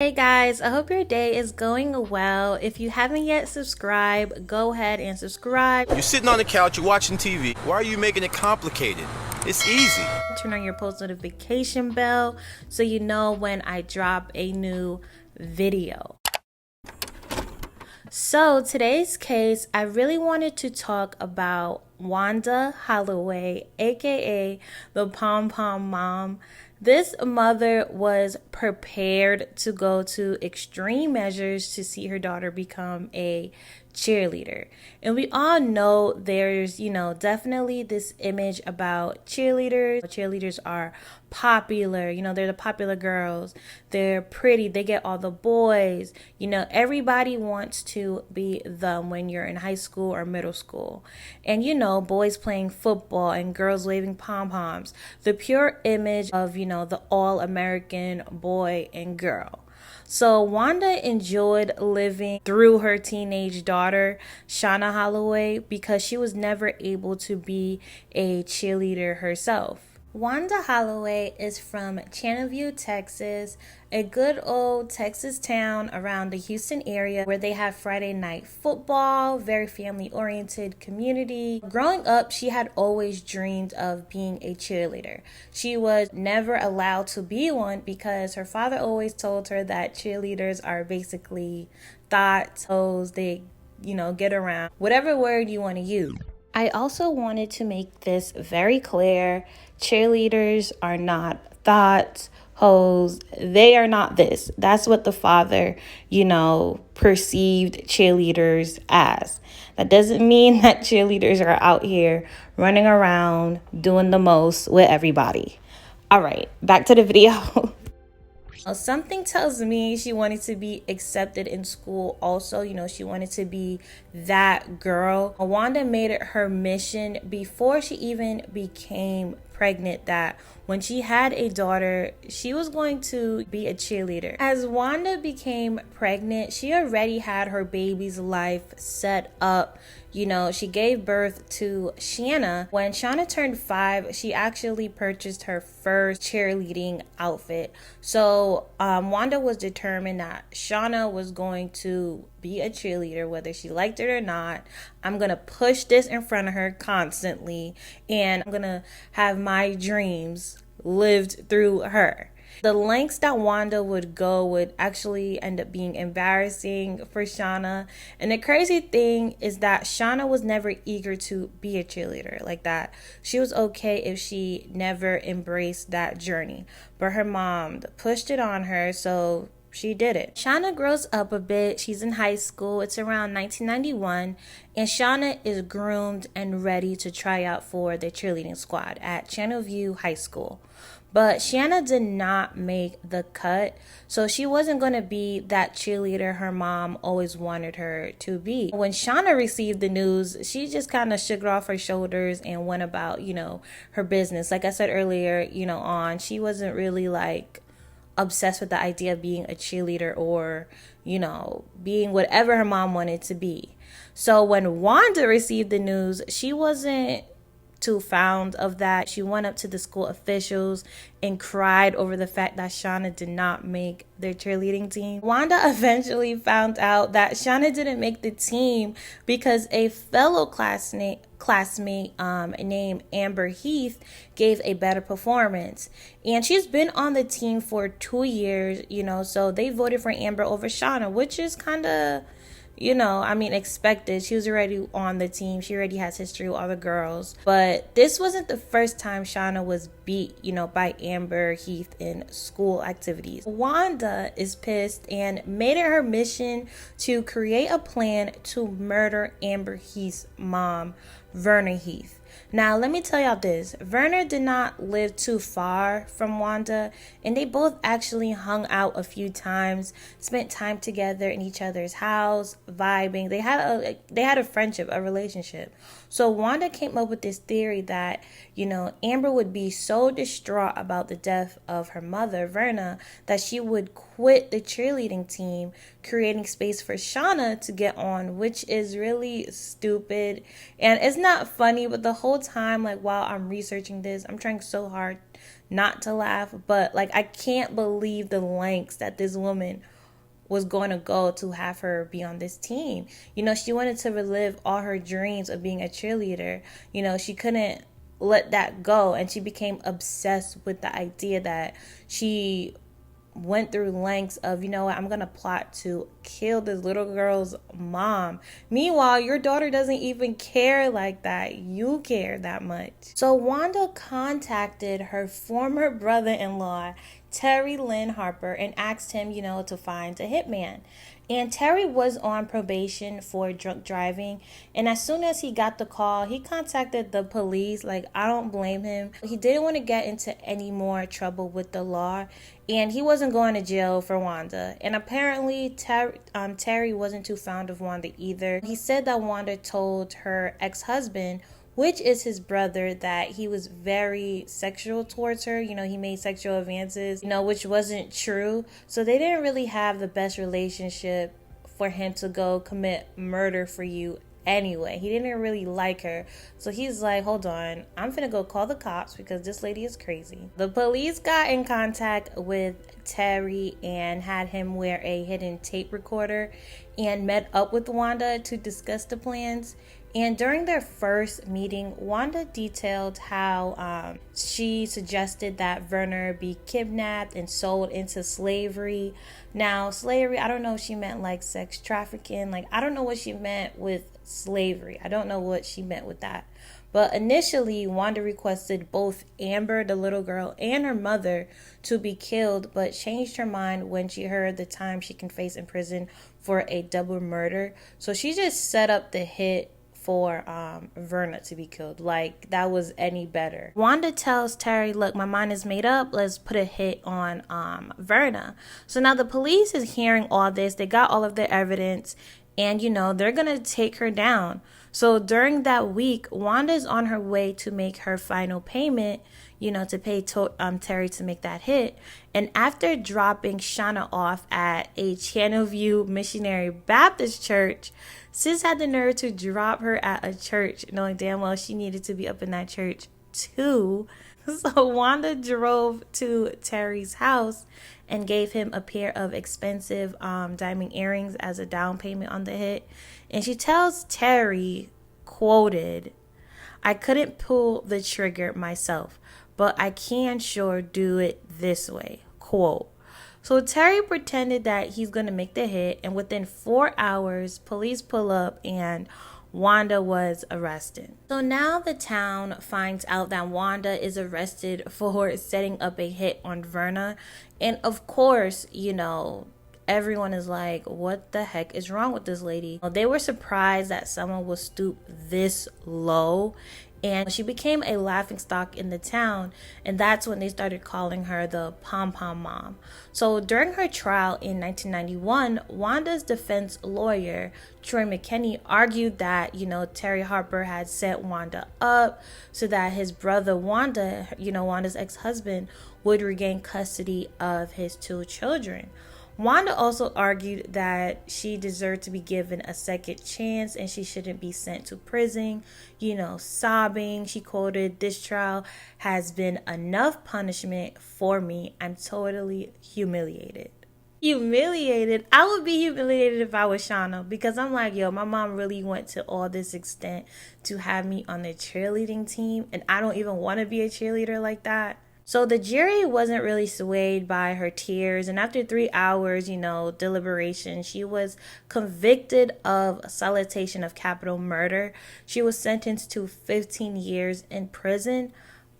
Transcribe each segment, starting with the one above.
Hey guys, I hope your day is going well. If you haven't yet subscribed, go ahead and subscribe. You're sitting on the couch, you're watching TV. Why are you making it complicated? It's easy. Turn on your post notification bell so you know when I drop a new video. So today's case, I really wanted to talk about Wanda Holloway, aka the Pom Pom Mom. This mother was prepared to go to extreme measures to see her daughter become a cheerleader. And we all know there's, definitely this image about cheerleaders. Cheerleaders are popular, they're the popular girls. They're pretty, they get all the boys. Everybody wants to be them when you're in high school or middle school. And boys playing football and girls waving pom-poms. The pure image of, the all-American boy and girl. So Wanda enjoyed living through her teenage daughter, Shauna Holloway, because she was never able to be a cheerleader herself. Wanda Holloway is from Channelview, Texas, a good old Texas town around the Houston area where they have Friday night football, very family-oriented community. Growing up, she had always dreamed of being a cheerleader. She was never allowed to be one because her father always told her that cheerleaders are basically thoughts, hoes, they, get around, whatever word you want to use. I also wanted to make this very clear. Cheerleaders are not thoughts, hoes. They are not this. That's what the father, perceived cheerleaders as. That doesn't mean that cheerleaders are out here running around doing the most with everybody. All right, back to the video. Something tells me she wanted to be accepted in school also. She wanted to be that girl. Wanda made it her mission before she even became pregnant that when she had a daughter, she was going to be a cheerleader. As Wanda became pregnant, she already had her baby's life set up. She gave birth to Shanna. When Shauna turned 5, she actually purchased her first cheerleading outfit. So Wanda was determined that Shauna was going to be a cheerleader, whether she liked it or not. I'm going to push this in front of her constantly, and I'm going to have my dreams lived through her. The lengths that Wanda would go would actually end up being embarrassing for Shauna. And the crazy thing is that Shauna was never eager to be a cheerleader like that. She was okay if she never embraced that journey. But her mom pushed it on her, so she did it. Shauna grows up a bit. She's in high school. It's around 1991. And Shauna is groomed and ready to try out for the cheerleading squad at Channelview High School. But Shanna did not make the cut, so she wasn't going to be that cheerleader her mom always wanted her to be. When Shauna received the news, she just kind of shook it off her shoulders and went about, her business. Like I said earlier, she wasn't really like obsessed with the idea of being a cheerleader or, being whatever her mom wanted to be. So when Wanda received the news, she wasn't too fond of that. She went up to the school officials and cried over the fact that Shauna did not make their cheerleading team. Wanda eventually found out that Shauna didn't make the team because a fellow classmate named Amber Heath gave a better performance. And she's been on the team for 2 years, so they voted for Amber over Shauna, which is kind of expected. She was already on the team. She already has history with other girls. But this wasn't the first time Shauna was beat, by Amber Heath in school activities. Wanda is pissed and made it her mission to create a plan to murder Amber Heath's mom, Verna Heath. Now, let me tell y'all this. Verna did not live too far from Wanda, and they both actually hung out a few times, spent time together in each other's house, vibing. They had a friendship, a relationship. So Wanda came up with this theory that, Amber would be so distraught about the death of her mother, Verna, that she would quit the cheerleading team, creating space for Shauna to get on, which is really stupid. And it's not funny, but the whole time, like while I'm researching this, I'm trying so hard not to laugh, but like I can't believe the lengths that this woman was going to go to have her be on this team. She wanted to relive all her dreams of being a cheerleader. She couldn't let that go, and she became obsessed with the idea that she went through lengths of, I'm going to plot to kill this little girl's mom. Meanwhile, your daughter doesn't even care like that. You care that much. So Wanda contacted her former brother-in-law, Terry Lynn Harper, and asked him, to find a hitman. And Terry was on probation for drunk driving. And as soon as he got the call, he contacted the police. Like, I don't blame him. He didn't want to get into any more trouble with the law. And he wasn't going to jail for Wanda. And apparently, Terry wasn't too fond of Wanda either. He said that Wanda told her ex-husband, which is his brother, that he was very sexual towards her. He made sexual advances, which wasn't true. So they didn't really have the best relationship for him to go commit murder for you anyway. He didn't really like her. So he's like, hold on, I'm finna go call the cops because this lady is crazy. The police got in contact with Terry and had him wear a hidden tape recorder and met up with Wanda to discuss the plans. And during their first meeting, Wanda detailed how she suggested that Werner be kidnapped and sold into slavery. Now, slavery, I don't know if she meant like sex trafficking. Like, I don't know what she meant with slavery. I don't know what she meant with that. But initially, Wanda requested both Amber, the little girl, and her mother to be killed, but changed her mind when she heard the time she can face in prison for a double murder. So she just set up the hit for Verna to be killed. Like, that was any better. Wanda tells Terry, look, my mind is made up. Let's put a hit on Verna. So now the police is hearing all this. They got all of their evidence. And, they're going to take her down. So during that week, Wanda's on her way to make her final payment, to pay Terry to make that hit. And after dropping Shauna off at a Channelview Missionary Baptist church, Sis had the nerve to drop her at a church, knowing damn well she needed to be up in that church too. So Wanda drove to Terry's house and gave him a pair of expensive diamond earrings as a down payment on the hit. And she tells Terry, quoted, I couldn't pull the trigger myself, but I can sure do it this way, quote. So Terry pretended that he's going to make the hit, and within 4 hours, police pull up and Wanda was arrested. So now the town finds out that Wanda is arrested for setting up a hit on Verna. And of course, everyone is like, what the heck is wrong with this lady? They were surprised that someone would stoop this low. And she became a laughingstock in the town. And that's when they started calling her the Pom Pom Mom. So during her trial in 1991, Wanda's defense lawyer, Troy McKinney, argued that, Terry Harper had set Wanda up so that his brother Wanda, Wanda's ex-husband, would regain custody of his 2 children. Wanda also argued that she deserved to be given a second chance and she shouldn't be sent to prison, sobbing. She quoted, this trial has been enough punishment for me. I'm totally humiliated. Humiliated? I would be humiliated if I was Shauna, because I'm like, my mom really went to all this extent to have me on the cheerleading team, and I don't even want to be a cheerleader like that. So the jury wasn't really swayed by her tears, and after 3 hours, deliberation, she was convicted of solicitation of capital murder. She was sentenced to 15 years in prison,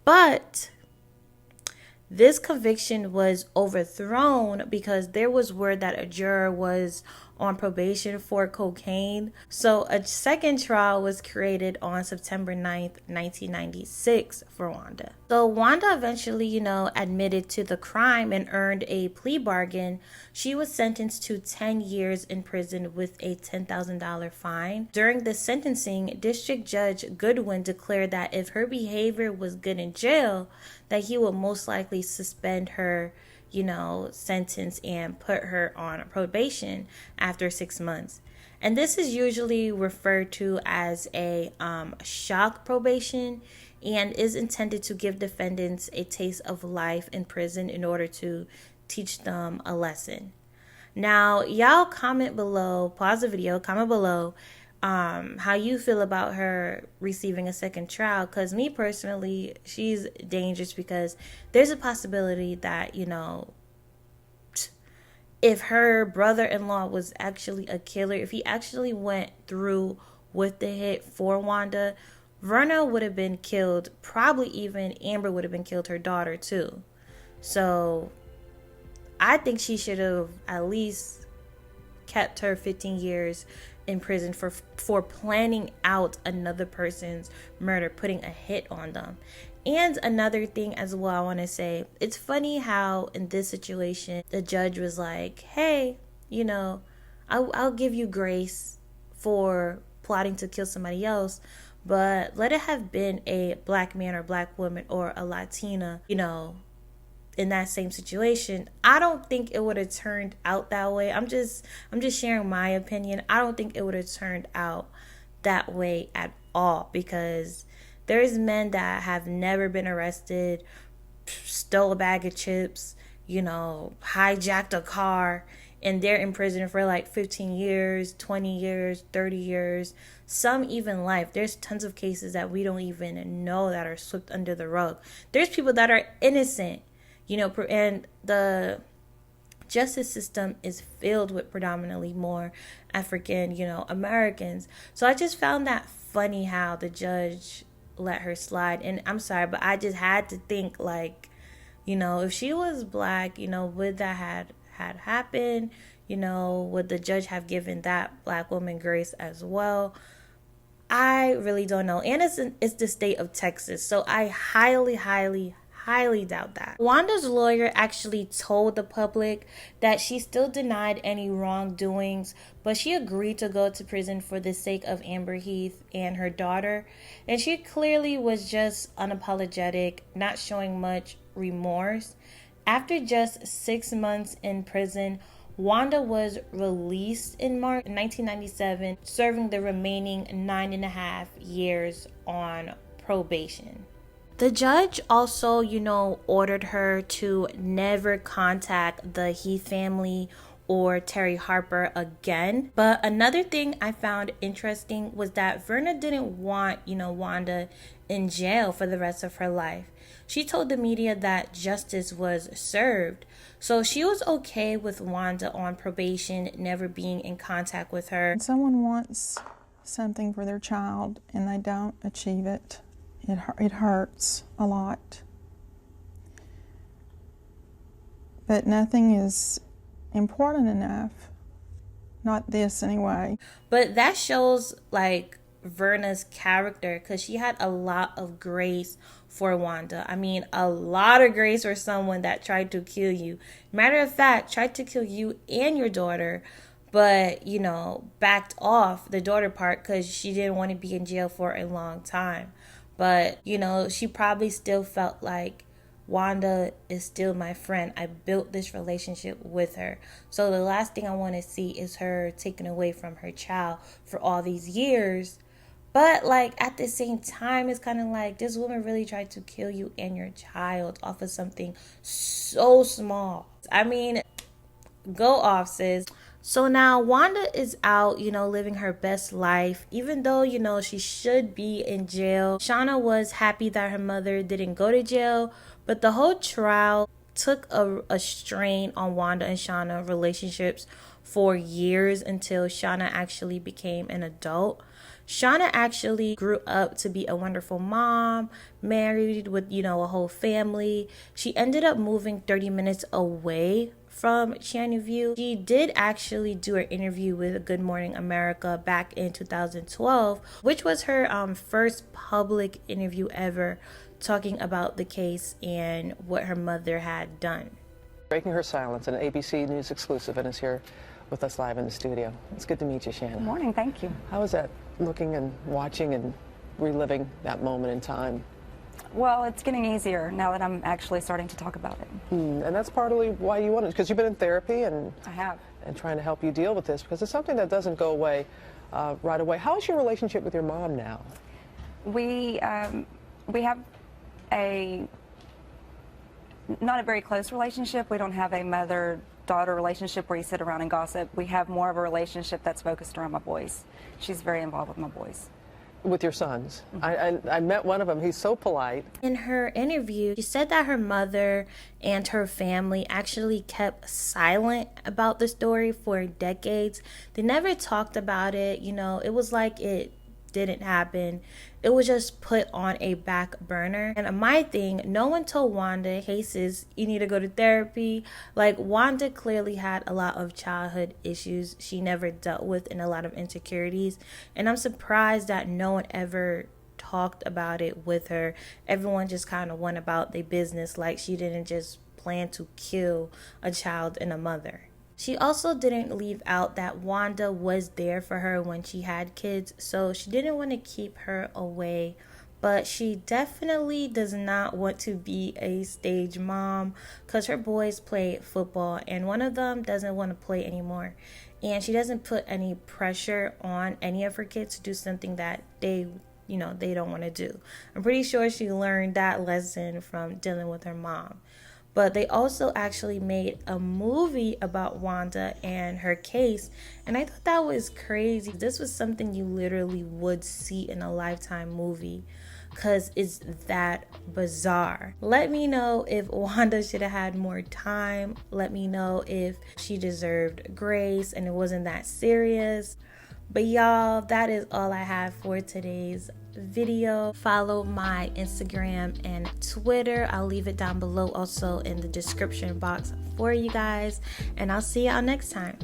but this conviction was overthrown because there was word that a juror was on probation for cocaine. So a second trial was created on September 9th, 1996 for Wanda. So Wanda eventually, admitted to the crime and earned a plea bargain. She was sentenced to 10 years in prison with a $10,000 fine. During the sentencing, District Judge Goodwin declared that if her behavior was good in jail, that he would most likely suspend her sentence and put her on probation after 6 months. And this is usually referred to as a shock probation. and is intended to give defendants a taste of life in prison in order to teach them a lesson. Now, y'all comment below, pause the video, comment below how you feel about her receiving a second trial. Because me personally, she's dangerous because there's a possibility that, you know, if her brother-in-law was actually a killer, if he actually went through with the hit for Wanda, Verna would have been killed. Probably even Amber would have been killed, her daughter too. So I think she should have at least kept her 15 years in prison for planning out another person's murder, putting a hit on them. And another thing as well, I want to say, it's funny how in this situation, the judge was like, hey, you know, I'll give you grace for plotting to kill somebody else, but let it have been a black man or black woman or a Latina, you know, in that same situation. I don't think it would have turned out that way. I'm just sharing my opinion. I don't think it would have turned out that way at all, because there's men that have never been arrested, stole a bag of chips, you know, hijacked a car, and they're in prison for like 15 years, 20 years, 30 years, some even life. There's tons of cases that we don't even know that are swept under the rug. There's people that are innocent, you know, and the justice system is filled with predominantly more African, you know, Americans. So I just found that funny how the judge let her slide. And I'm sorry, but I just had to think, like, you know, if she was black, you know, would that had happened? You know, would the judge have given that black woman grace as well? I really don't know. And it's the state of Texas, so I highly doubt that. Wanda's lawyer actually told the public that she still denied any wrongdoings, but she agreed to go to prison for the sake of Amber Heath and her daughter. And she clearly was just unapologetic, not showing much remorse. After just 6 months in prison, Wanda was released in March 1997, serving the remaining 9.5 years on probation. The judge also, you know, ordered her to never contact the Heath family or Terry Harper again. But another thing I found interesting was that Verna didn't want, you know, Wanda in jail for the rest of her life. She told the media that justice was served. So she was okay with Wanda on probation, never being in contact with her. When someone wants something for their child and they don't achieve it, it hurts a lot. But nothing is important enough. Not this anyway. But that shows like Verna's character, because she had a lot of grace for Wanda. I mean, a lot of grace for someone that tried to kill you. Matter of fact, tried to kill you and your daughter, but, you know, backed off the daughter part because she didn't want to be in jail for a long time. But, you know, she probably still felt like Wanda is still my friend. I built this relationship with her. So the last thing I want to see is her taken away from her child for all these years. But, like, at the same time, it's kind of like this woman really tried to kill you and your child off of something so small. I mean, go off, sis. So now Wanda is out, you know, living her best life, even though, you know, she should be in jail. Shauna was happy that her mother didn't go to jail, but the whole trial took a strain on Wanda and Shauna relationships for years until Shauna actually became an adult. Shauna actually grew up to be a wonderful mom, married with, you know, a whole family. She ended up moving 30 minutes away from Channel View. She did actually do an interview with Good Morning America back in 2012, which was her first public interview ever, talking about the case and what her mother had done. Breaking her silence, an ABC News exclusive, and is here with us live in the studio. It's good to meet you, Shannon. Good morning, thank you. How is that, looking and watching and reliving that moment in time? Well, it's getting easier now that I'm actually starting to talk about it. And that's partly why you wanted, because you've been in therapy and I have. And trying to help you deal with this, because it's something that doesn't go away right away. How is your relationship with your mom now? We We have not a very close relationship. We don't have a mother-daughter relationship where you sit around and gossip. We have more of a relationship that's focused around my boys. She's very involved with my boys. With your sons. I met one of them. He's so polite. In her interview, she said that her mother and her family actually kept silent about the story for decades. They never talked about it. You know, it was like it didn't happen. It was just put on a back burner. And my thing, no one told Wanda, hey sis, you need to go to therapy. Like, Wanda clearly had a lot of childhood issues she never dealt with and a lot of insecurities. And I'm surprised that no one ever talked about it with her. Everyone just kind of went about their business like she didn't just plan to kill a child and a mother. She also didn't leave out that Wanda was there for her when she had kids, so she didn't want to keep her away. But she definitely does not want to be a stage mom because her boys play football and one of them doesn't want to play anymore. And she doesn't put any pressure on any of her kids to do something that they don't want to do. I'm pretty sure she learned that lesson from dealing with her mom. But they also actually made a movie about Wanda and her case. And I thought that was crazy. This was something you literally would see in a Lifetime movie because it's that bizarre. Let me know if Wanda should have had more time. Let me know if she deserved grace and it wasn't that serious. But y'all, that is all I have for today's video. Follow my Instagram and Twitter. I'll leave it down below also in the description box for you guys. And I'll see y'all next time.